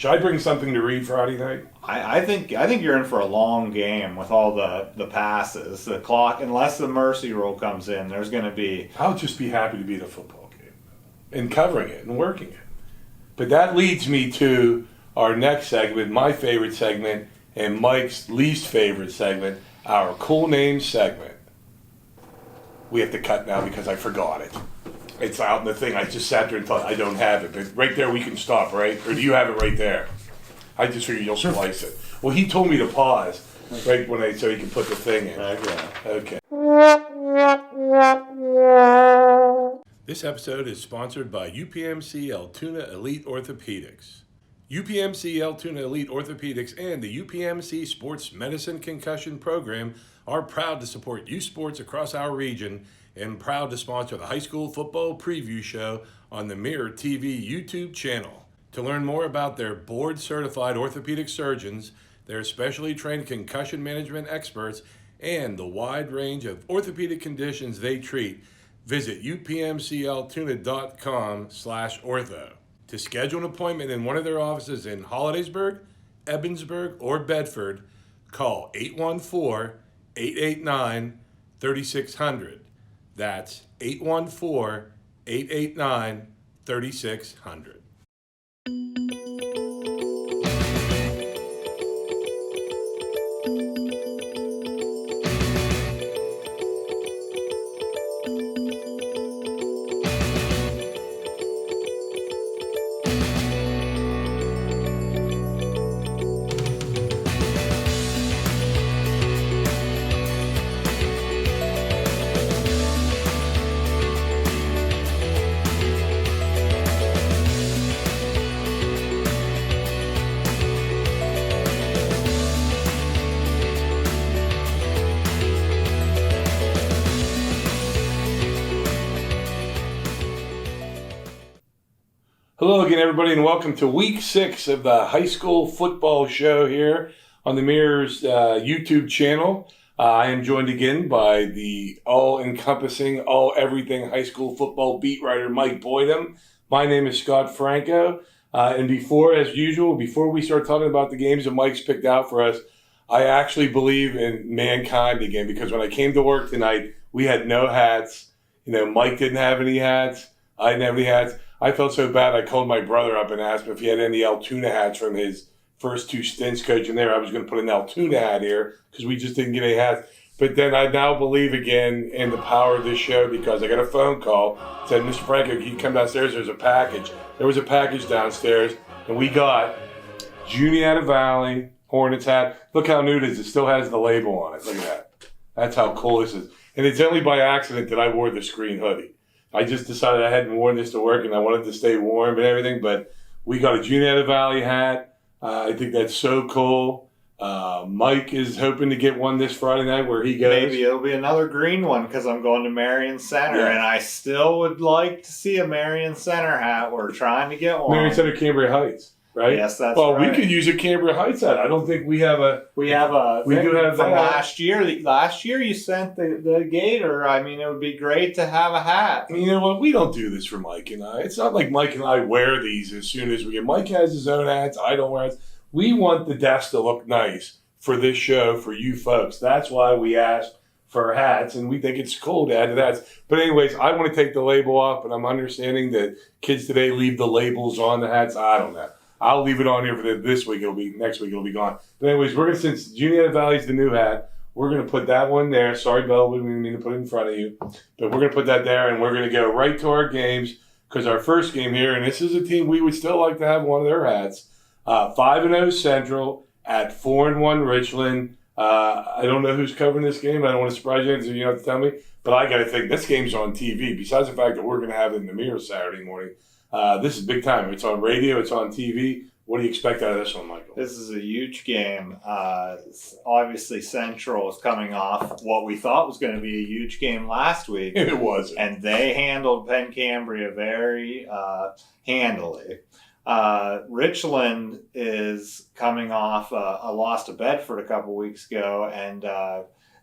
Should I bring something to read Friday night? I think you're in for a long game with all the passes. The clock, unless the mercy rule comes in, there's going to be... I'll just be happy to be at a football game and covering it and working it. But that leads me to our next segment, my favorite segment, and Mike's least favorite segment, our Cool Names segment. We have to cut now because I forgot it. It's out in the thing. I just sat there and thought I don't have it. But right there we can stop, right? Or do you have it right there? I just figured you'll splice it. Well, he told me to pause right when so he can put the thing in. Okay. This episode is sponsored by UPMC Altoona Elite Orthopedics. UPMC Altoona Elite Orthopedics and the UPMC Sports Medicine Concussion Program are proud to support youth sports across our region and proud to sponsor the high school football preview show on the Mirror TV YouTube channel. To learn more about their board-certified orthopedic surgeons, their specially trained concussion management experts, and the wide range of orthopedic conditions they treat, visit upmcaltoona.com/ortho. To schedule an appointment in one of their offices in Hollidaysburg, Ebensburg, or Bedford, call 814-889-3600. That's 814-889-3600. Hello again, everybody, and welcome to Week 6 of the high school football show here on the Mirror's YouTube channel. I am joined again by the all-encompassing, all-everything high school football beat writer, Mike Boydham. My name is Scott Franco, and before we start talking about the games that Mike's picked out for us, I actually believe in mankind again, because when I came to work tonight, we had no hats. Mike didn't have any hats. I didn't have any hats. I felt so bad, I called my brother up and asked him if he had any Altoona hats from his first 2 stints coaching there. I was going to put an Altoona hat here because we just didn't get any hats. But then I now believe again in the power of this show because I got a phone call. It said, Mr. Franco, can you come downstairs? There's a package. There was a package downstairs, and we got Juniata Valley Hornets hat. Look how new it is. It still has the label on it. Look at that. That's how cool this is. And it's only by accident that I wore the screen hoodie. I just decided I hadn't worn this to work and I wanted to stay warm and everything, but we got a Juniata Valley hat. I think that's so cool. Mike is hoping to get one this Friday night where he goes. Maybe it'll be another green one because I'm going to Marion Center, and I still would like to see a Marion Center hat. We're trying to get one. Marion Center, Cambria Heights, right? Yes, that's right. Well, we could use a Cambria Heights hat. I don't think we have a... We do have from last year. Last year you sent the Gator. I mean, it would be great to have a hat. You know what? We don't do this for Mike and I. It's not like Mike and I wear these as soon as we get... Mike has his own hats. I don't wear hats. We want the desk to look nice for this show, for you folks. That's why we asked for hats, and we think it's cool to add to that. But anyways, I want to take the label off, but I'm understanding that kids today leave the labels on the hats. I don't know. I'll leave it on here for this week. Next week it'll be gone. But anyways, since Juniata Valley's the new hat, we're going to put that one there. Sorry, Bellwood, we didn't mean to put it in front of you. But we're going to put that there, and we're going to go right to our games, because our first game here, and this is a team we would still like to have one of their hats, 5-0 Central at 4-1 Richland. I don't know who's covering this game. I don't want to surprise you, so you don't have to tell me. But I got to think this game's on TV. Besides the fact that we're going to have it in the Mirror Saturday morning, this is big time. It's on radio. It's on TV. What do you expect out of this one, Michael? This is a huge game. Obviously, Central is coming off what we thought was going to be a huge game last week. It was. And they handled Penn Cambria very handily. Richland is coming off a loss to Bedford a couple weeks ago, and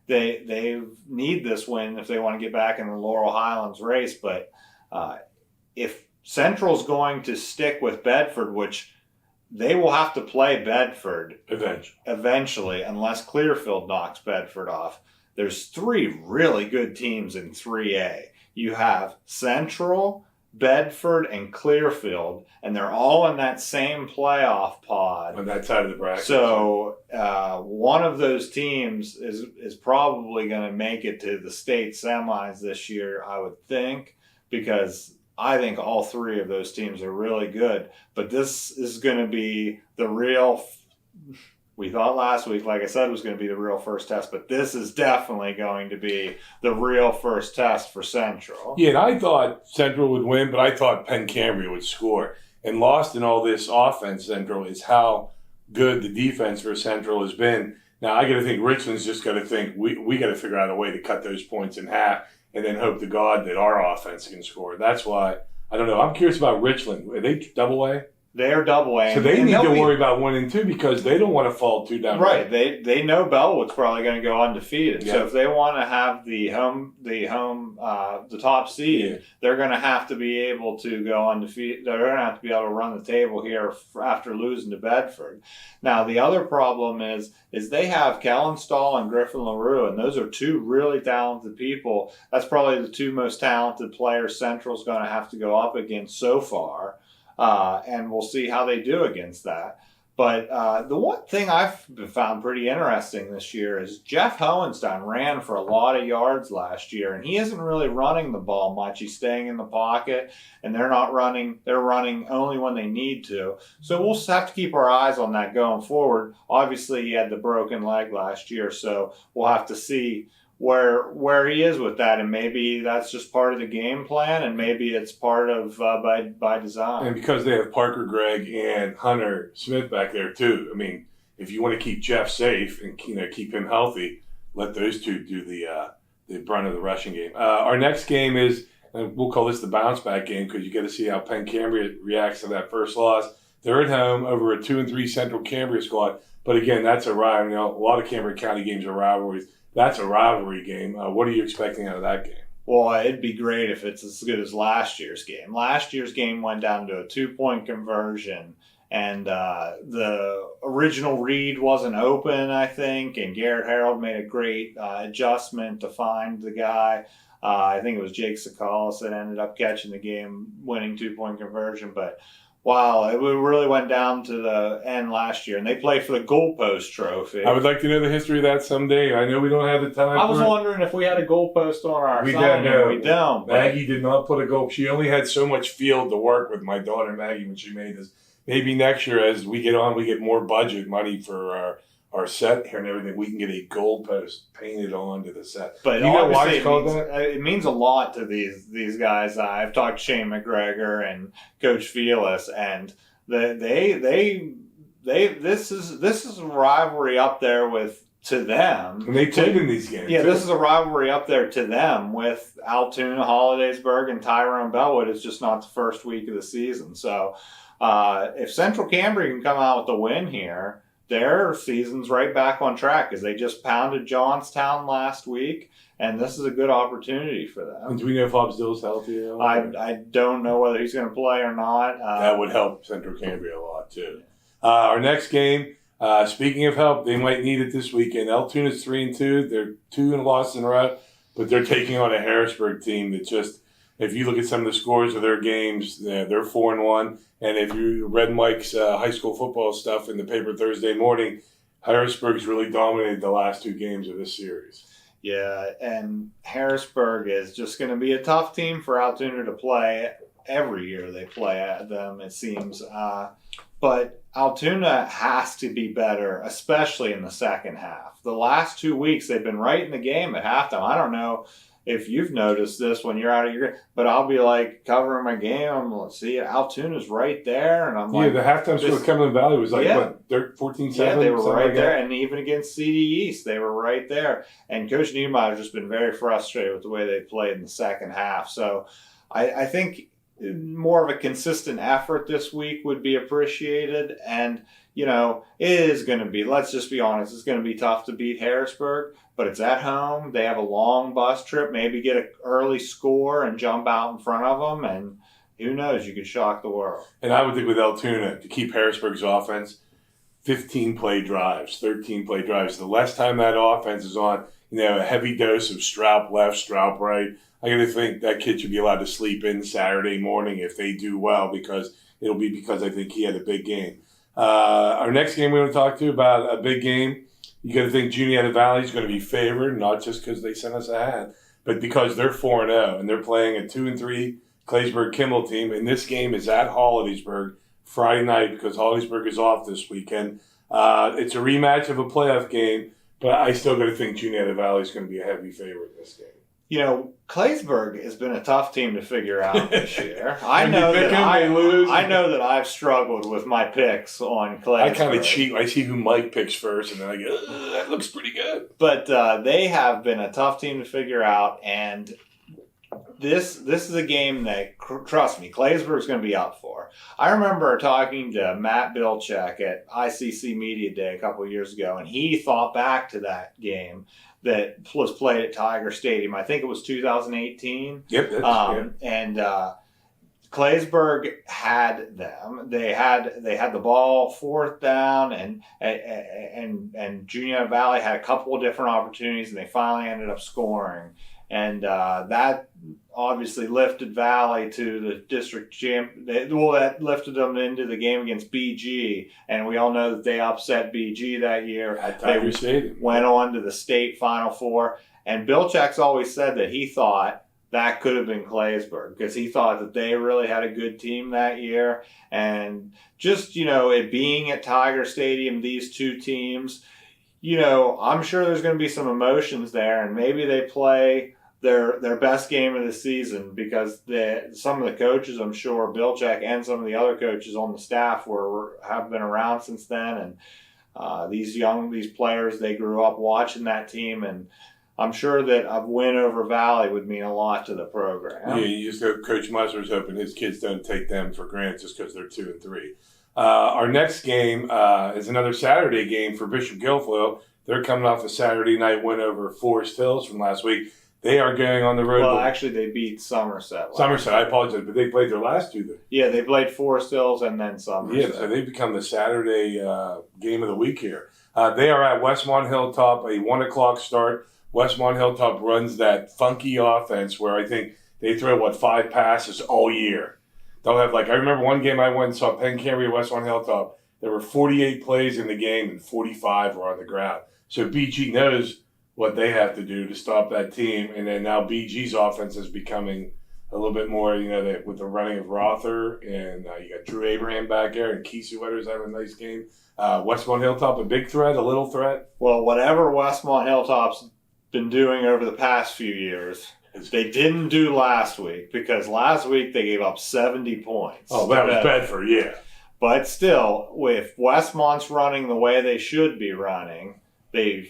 they need this win if they want to get back in the Laurel Highlands race. But if Central's going to stick with Bedford, which they will have to play Bedford eventually, unless Clearfield knocks Bedford off. There's 3 really good teams in 3A. You have Central, Bedford, and Clearfield, and they're all in that same playoff pod on that side of the bracket. So one of those teams is probably going to make it to the state semis this year, I would think, because I think all 3 of those teams are really good. But this is going to be the real. We thought last week, like I said, was going to be the real first test, but this is definitely going to be the real first test for Central. Yeah, and I thought Central would win, but I thought Cambria would score. And lost in all this offense, Central, is how good the defense for Central has been. Now, I got to think Richland's just got to think we got to figure out a way to cut those points in half and then hope to God that our offense can score. That's why, I don't know. I'm curious about Richland. Are they double A? They are double A. So they need to worry about 1 and 2 because they don't want to fall 2 down. Right. They know Bellwood's probably going to go undefeated. Yeah. So if they want to have the top seed, they're going to have to be able to go undefeated. They're going to have to be able to run the table here after losing to Bedford. Now the other problem is they have Kellenstall and Griffin LaRue, and those are 2 really talented people. That's probably the 2 most talented players Central's going to have to go up against so far. And we'll see how they do against that. But the one thing I've found pretty interesting this year is Jeff Hohenstein ran for a lot of yards last year, and he isn't really running the ball much. He's staying in the pocket, and they're not running. They're running only when they need to. So we'll have to keep our eyes on that going forward. Obviously, he had the broken leg last year, so we'll have to see where he is with that, and maybe that's just part of the game plan, and maybe it's part of by design. And because they have Parker Gregg and Hunter Smith back there too, I mean, if you want to keep Jeff safe and keep him healthy, let those 2 do the brunt of the rushing game. Our next game is, we'll call this the bounce back game because you got to see how Cambria reacts to that first loss. They're at home over a 2-3 Central Cambria squad, but again, that's a rivalry. A lot of Cambria County games are rivalries. That's a rivalry game. What are you expecting out of that game? Well, it'd be great if it's as good as last year's game. Last year's game went down to a 2-point conversion, and the original read wasn't open, I think, and Garrett Harold made a great adjustment to find the guy. I think it was Jake Sakalis that ended up catching the game-winning 2-point conversion, but wow, it really went down to the end last year, and they play for the goalpost trophy. I would like to know the history of that someday. I know we don't have the time. I was wondering if we had a goalpost on our sign. We don't. Maggie did not put a goal. She only had so much field to work with, my daughter Maggie, when she made this. Maybe next year, as we get on, we get more budget money for our set here and everything, we can get a goalpost painted onto the set. But do you know why it's called that? It means a lot to these guys. I've talked to Shane McGregor and Coach Felix, and this is a rivalry up there to them. And they played in these games. Yeah, this is a rivalry up there to them with Altoona, Hollidaysburg, and Tyrone Bellwood. It's just not the first week of the season. So if Central Cambria can come out with a win here, their season's right back on track because they just pounded Johnstown last week, and this is a good opportunity for them. And do we know if Hobbs Dill's healthy at all? I don't know whether he's going to play or not. That would help Central Cambria a lot, too. Our next game, speaking of help, they might need it this weekend. Altoona's 3-2. They're 2 loss in a row, but they're taking on a Harrisburg team that just, if you look at some of the scores of their games, they're 4-1. And if you read Mike's high school football stuff in the paper Thursday morning, Harrisburg's really dominated the last 2 games of this series. Yeah, and Harrisburg is just going to be a tough team for Altoona to play. Every year they play at them, it seems. But Altoona has to be better, especially in the second half. The last 2 weeks, they've been right in the game at halftime. I don't know if you've noticed this when you're out of your, but I'll be like covering my game. Let's see, Altoona's right there, and I'm like, the halftime score of Cumberland Valley was like what, 14-7. Yeah, they were right like there, that. and even against CD East, they were right there. And Coach Niemeyer's just been very frustrated with the way they played in the second half. So I think more of a consistent effort this week would be appreciated, and it is going to be, let's just be honest, it's going to be tough to beat Harrisburg, but it's at home. They have a long bus trip, maybe get an early score and jump out in front of them, and who knows? You could shock the world. And I would think with Altoona, to keep Harrisburg's offense, 15 play drives, 13 play drives. The less time that offense is on, a heavy dose of Stroup left, Stroup right. I got to think that kid should be allowed to sleep in Saturday morning if they do well, because I think he had a big game. Our next game we want to talk to about a big game. You got to think Juniata Valley is going to be favored, not just because they sent us a hat, but because they're 4-0 and they're playing a 2-3 Claysburg-Kimball team. And this game is at Hollidaysburg Friday night because Hollidaysburg is off this weekend. It's a rematch of a playoff game, but I still got to think Juniata Valley is going to be a heavy favorite in this game. Claysburg has been a tough team to figure out this year. I know that I've struggled with my picks on Claysburg. I kind of cheat. I see who Mike picks first, and then I go, that looks pretty good. But they have been a tough team to figure out, and this is a game that, trust me, Claysburg's going to be up for. I remember talking to Matt Bilchek at ICC Media Day a couple of years ago, and he thought back to that game that was played at Tiger Stadium. I think it was 2018. Yep. And Claysburg had them. They had the ball fourth down, and Juniata Valley had a couple of different opportunities, and they finally ended up scoring. And that obviously lifted Valley to the district champ. That lifted them into the game against BG, and we all know that they upset BG that year. At Tiger Stadium. Went on to the state Final Four. And Bilchek's always said that he thought that could have been Claysburg because he thought that they really had a good team that year. And just, it being at Tiger Stadium, these two teams, I'm sure there's going to be some emotions there, and maybe they play their best game of the season because some of the coaches, I'm sure, Bilchek and some of the other coaches on the staff have been around since then, and these players, they grew up watching that team, and I'm sure that a win over Valley would mean a lot to the program. Yeah, you just hope Coach Muser's hoping his kids don't take them for granted just because they're 2-3. Our next game is another Saturday game for Bishop Guilfoyle. They're coming off a Saturday night win over Forest Hills from last week. They are going on the road. Well, actually, they beat Somerset. I apologize, but they played their last two. Yeah, they played Forest Hills and then Somerset. Yeah, so they become the Saturday game of the week here. They are at Westmont Hilltop, a 1 o'clock start. Westmont Hilltop runs that funky offense where I think they throw, 5 passes all year. They'll have, I remember one game I went and saw Penn Cambria, Westmont Hilltop. There were 48 plays in the game and 45 were on the ground. So BG knows what they have to do to stop that team. And then now BG's offense is becoming a little bit more, with the running of Rother, and you got Drew Abraham back there, and Kiesewetters having a nice game. Westmont Hilltop, a big threat, a little threat? Well, whatever Westmont Hilltop's been doing over the past few years, they didn't do last week, because last week they gave up 70 points. Oh, that was Bedford, yeah. But still, if Westmont's running the way they should be running,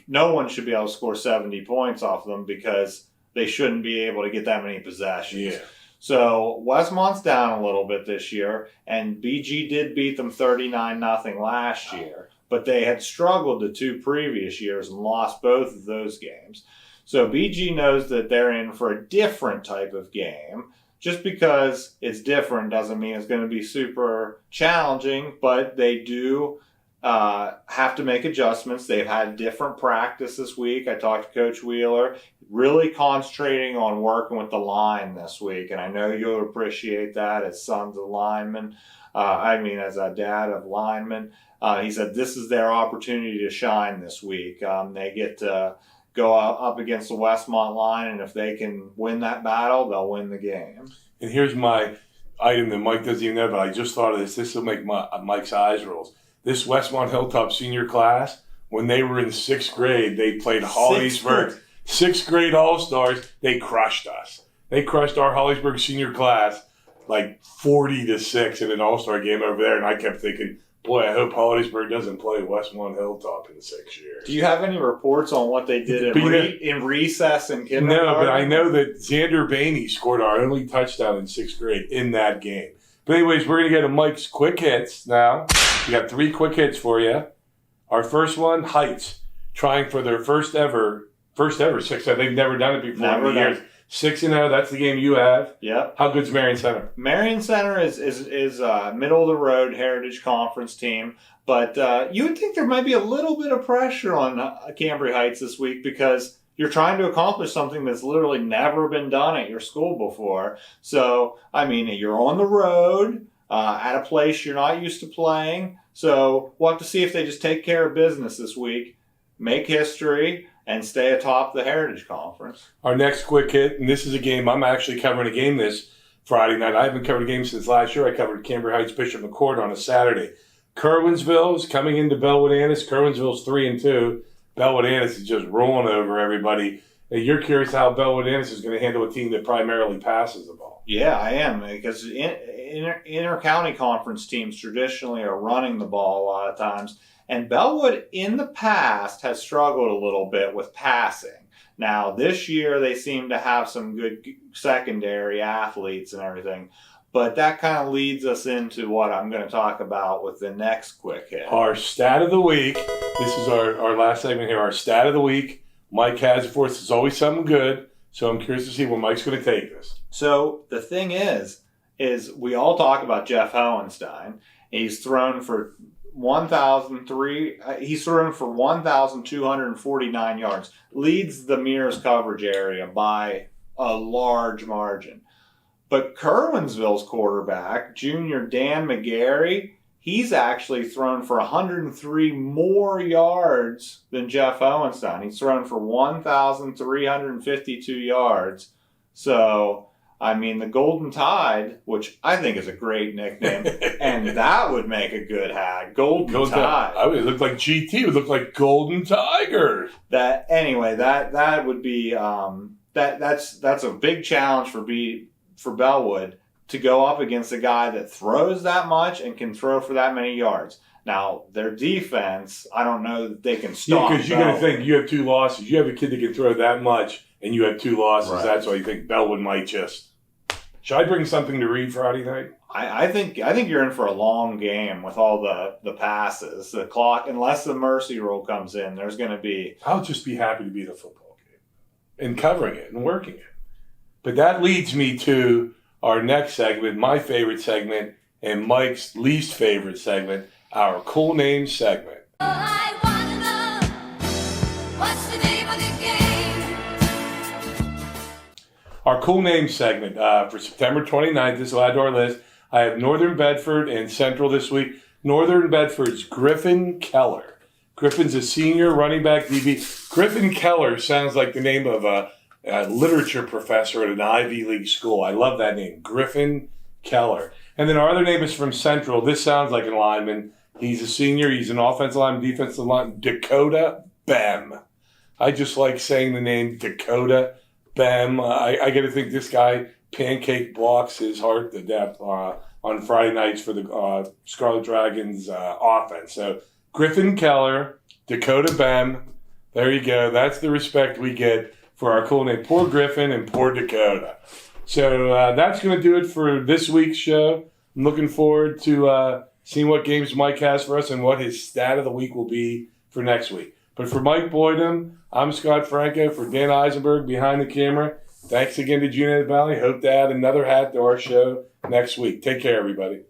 no one should be able to score 70 points off them because they shouldn't be able to get that many possessions. Yeah. So Westmont's down a little bit this year, and BG did beat them 39-0 last year, but they had struggled the 2 previous years and lost both of those games. So BG knows that they're in for a different type of game. Just because it's different doesn't mean it's going to be super challenging, but they do have to make adjustments. They've had different practice this week. I talked to Coach Wheeler, really concentrating on working with the line this week, and I know you'll appreciate that as sons of linemen. As a dad of linemen. He said this is their opportunity to shine this week. They get to go up against the Westmont line, and if they can win that battle, they'll win the game. And here's my item that Mike doesn't even know, but I just thought of this. This will make Mike's eyes roll. This Westmont Hilltop senior class, when they were in 6th grade, they played Hollidaysburg. 6th grade All-Stars, they crushed us. They crushed our Hollidaysburg senior class 40-6 in an All-Star game over there, and I kept thinking, boy, I hope Hollidaysburg doesn't play Westmont Hilltop in 6 years. Do you have any reports on what they did in recess and kindergarten? No, but I know that Xander Bainey scored our only touchdown in 6th grade in that game. But anyways, we're going to get to Mike's quick hits now. We got 3 quick hits for you. Our first one, Heights, trying for their first ever 6. They've never done it before in the years. 6-0. That's the game you have. Yep. How good's Marion Center? Marion Center is middle of the road Heritage Conference team, but you would think there might be a little bit of pressure on Cambria Heights this week because you're trying to accomplish something that's literally never been done at your school before. So, I mean, you're on the road at a place you're not used to playing. So we'll have to see if they just take care of business this week, make history, and stay atop the Heritage Conference. Our next quick hit, and this is a game, I'm actually covering a game this Friday night. I haven't covered a game since last year. I covered Cambria Heights Bishop McCord on a Saturday. Curwensville is coming into Bellwood-Antis. Curwensville's 3-2. Bellwood-Antis is just rolling over everybody. And you're curious how Bellwood-Antis is going to handle a team that primarily passes the ball. Yeah, I am, because inter-county conference teams traditionally are running the ball a lot of times. And Bellwood, in the past, has struggled a little bit with passing. Now, this year, they seem to have some good secondary athletes and everything. But that kind of leads us into what I'm going to talk about with the next quick hit. Our stat of the week. This is our last segment here. Our stat of the week. Mike has it for us. It's always something good. So I'm curious to see where Mike's going to take this. So the thing is we all talk about Jeff Hohenstein. He's thrown for 1,249 yards. Leads the Mears coverage area by a large margin. But Curwensville's quarterback, junior Dan McGarry, he's actually thrown for 103 more yards than Jeff Hohenstein. He's thrown for 1,352 yards. So, I mean, the Golden Tide, which I think is a great nickname, and that would make a good hat. Golden Tide. I would look like GT. It would look like Golden Tiger. That would be that's a big challenge for Bellwood to go up against a guy that throws that much and can throw for that many yards. Now, their defense, I don't know that they can stop. Because you got to think, you have 2 losses. You have a kid that can throw that much, and you have 2 losses. Right. That's why you think Bellwood might just... Should I bring something to read Friday night? I think you're in for a long game with all the passes. The clock, unless the mercy rule comes in, there's going to be... I'll just be happy to be at a football game and covering it and working it. But that leads me to our next segment, my favorite segment, and Mike's least favorite segment, our Cool Names segment. I wanna know, what's the name of the game? Our Cool Names segment for September 29th, this will add to our list. I have Northern Bedford and Central this week. Northern Bedford's Griffin Keller. Griffin's a senior running back DB. Griffin Keller sounds like the name of a literature professor at an Ivy League school. I love that name, Griffin Keller. And then our other name is from Central. This sounds like a lineman. He's a senior. He's an offensive lineman, defensive lineman. Dakota Bem. I just like saying the name Dakota Bem. I got to think this guy pancake blocks his heart to death on Friday nights for the Scarlet Dragons offense. So Griffin Keller, Dakota Bem. There you go. That's the respect we get for our cool name. Poor Griffin and poor Dakota. So that's going to do it for this week's show. I'm looking forward to seeing what games Mike has for us and what his stat of the week will be for next week. But for Mike Boydum, I'm Scott Franco. For Dan Eisenberg behind the camera, thanks again to Juniata Valley. Hope to add another hat to our show next week. Take care, everybody.